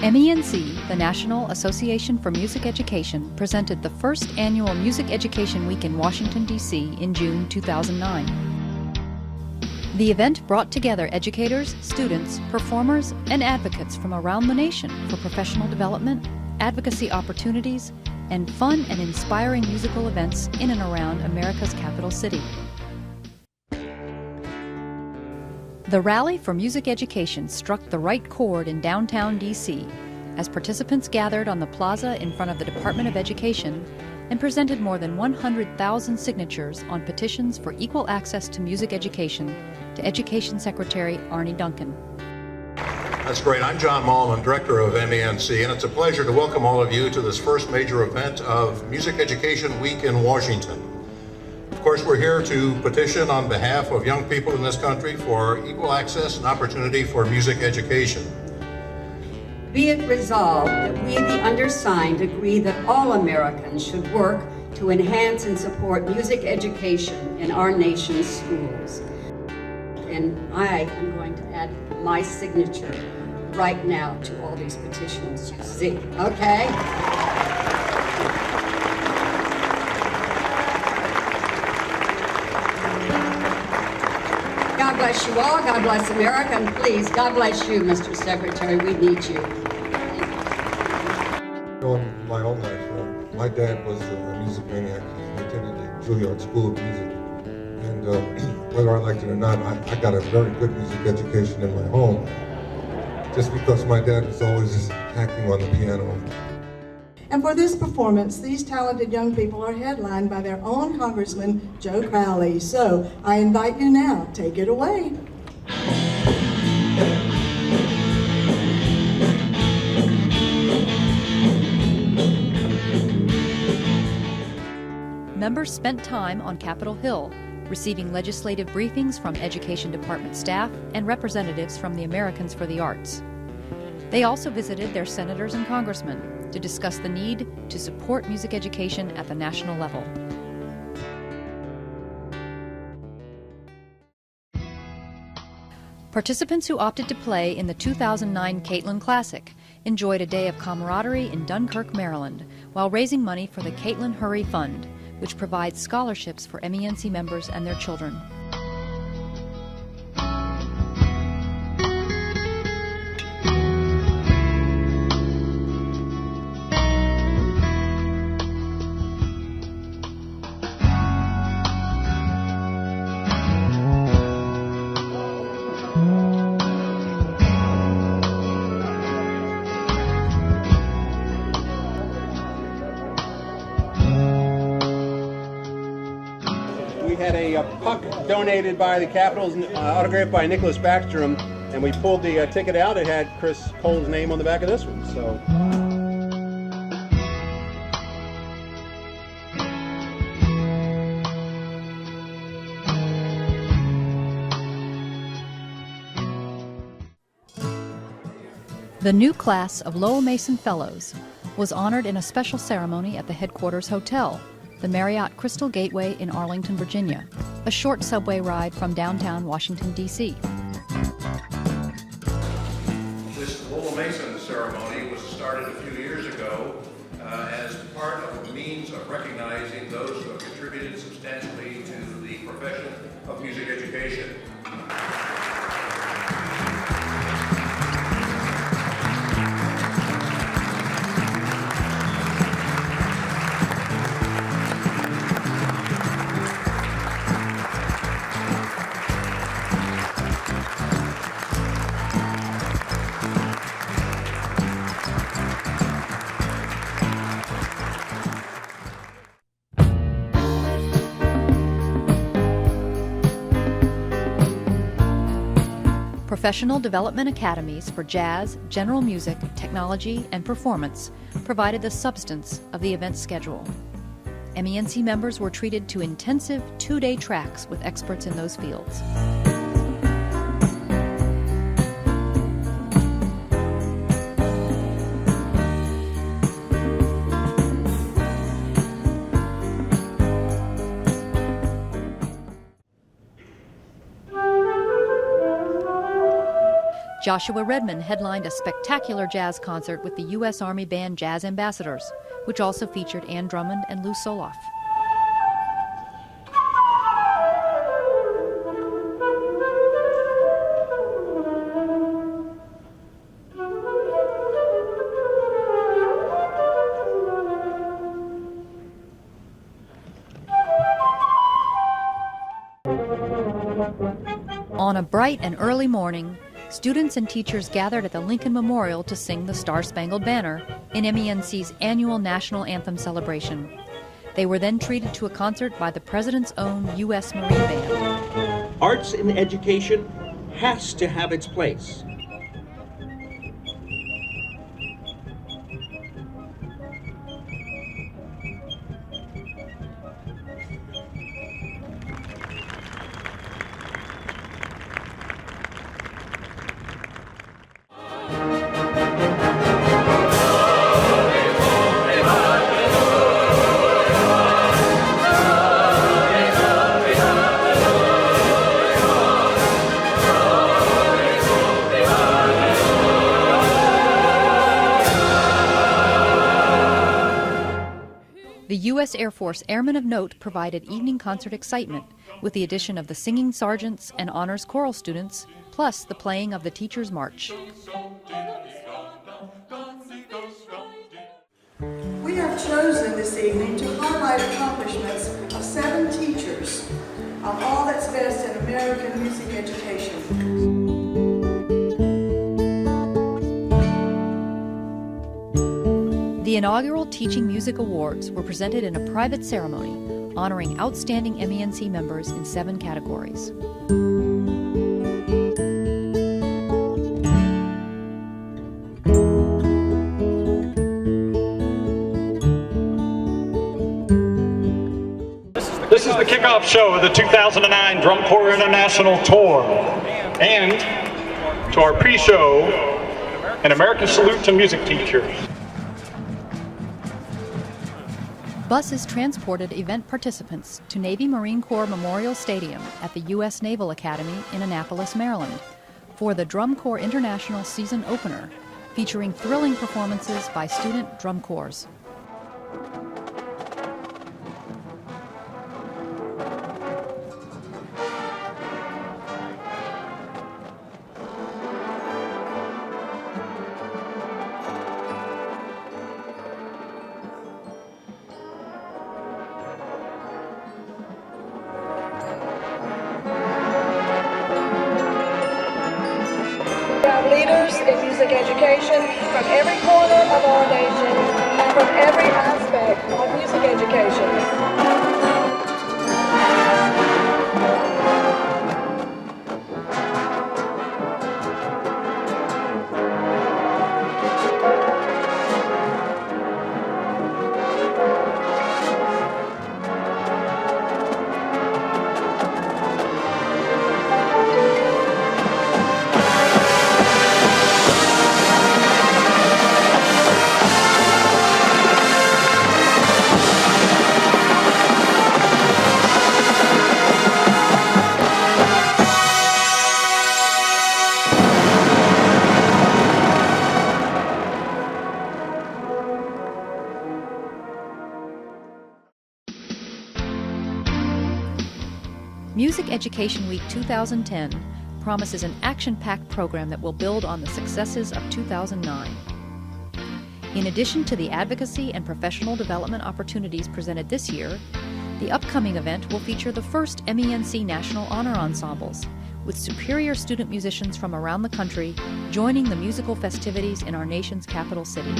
MENC, the National Association for Music Education, presented the first annual Music Education Week in Washington, D.C. in June 2009. The event brought together educators, students, performers, and advocates from around the nation for professional development, advocacy opportunities, and fun and inspiring musical events in and around America's capital city. The Rally for Music Education struck the right chord in downtown D.C. as participants gathered on the plaza in front of the Department of Education and presented more than 100,000 signatures on petitions for equal access to music education to Education Secretary Arne Duncan. That's great. I'm John Mallman, Director of MENC, and it's a pleasure to welcome all of you to this first major event of Music Education Week in Washington. Of course, we're here to petition on behalf of young people in this country for equal access and opportunity for music education. Be it resolved that we, the undersigned, agree that all Americans should work to enhance and support music education in our nation's schools. And I am going to add my signature right now to all these petitions you see, okay? God bless you all, God bless America, and please, God bless you, Mr. Secretary, we need you. On my own life, my dad was a music maniac. He attended the Juilliard School of Music. And whether I liked it or not, I got a very good music education in my home, just because my dad was always hacking on the piano. And for this performance, these talented young people are headlined by their own Congressman, Joe Crowley. So I invite you now, take it away. Members spent time on Capitol Hill, receiving legislative briefings from Education Department staff and representatives from the Americans for the Arts. They also visited their senators and congressmen to discuss the need to support music education at the national level. Participants who opted to play in the 2009 Caitlin Classic enjoyed a day of camaraderie in Dunkirk, Maryland, while raising money for the Caitlin Hurry Fund, which provides scholarships for MENC members and their children. We had a puck donated by the Capitals, autographed by Nicholas Backstrom, and we pulled the ticket out. It had Chris Cole's name on the back of this one. So. The new class of Lowell Mason Fellows was honored in a special ceremony at the headquarters hotel, the Marriott Crystal Gateway in Arlington, Virginia, a short subway ride from downtown Washington, D.C. This Lowell Mason ceremony was started a few years ago as part of a means of recognizing those who have contributed substantially to the profession of music education. Professional development academies for jazz, general music, technology, and performance provided the substance of the event schedule. MENC members were treated to intensive two-day tracks with experts in those fields. Joshua Redman headlined a spectacular jazz concert with the U.S. Army Band Jazz Ambassadors, which also featured Ann Drummond and Lou Soloff. On a bright and early morning, students and teachers gathered at the Lincoln Memorial to sing the Star-Spangled Banner in MENC's annual National Anthem celebration. They were then treated to a concert by the President's own U.S. Marine Band. Arts in education has to have its place. The U.S. Air Force Airmen of Note provided evening concert excitement with the addition of the singing sergeants and honors choral students, plus the playing of the Teacher's March. We have chosen this evening to highlight accomplishments of 7 teachers of all that's best in American music education. The inaugural Teaching Music Awards were presented in a private ceremony honoring outstanding MENC members in 7 categories. This is the kickoff show of the 2009 Drum Corps International Tour. And to our pre-show, an American salute to music teachers. Buses transported event participants to Navy Marine Corps Memorial Stadium at the U.S. Naval Academy in Annapolis, Maryland, for the Drum Corps International season opener, featuring thrilling performances by student drum corps. Leaders in music education from every corner of our nation and from every aspect of music education. Music Education Week 2010 promises an action-packed program that will build on the successes of 2009. In addition to the advocacy and professional development opportunities presented this year, the upcoming event will feature the first MENC National Honor Ensembles, with superior student musicians from around the country joining the musical festivities in our nation's capital city.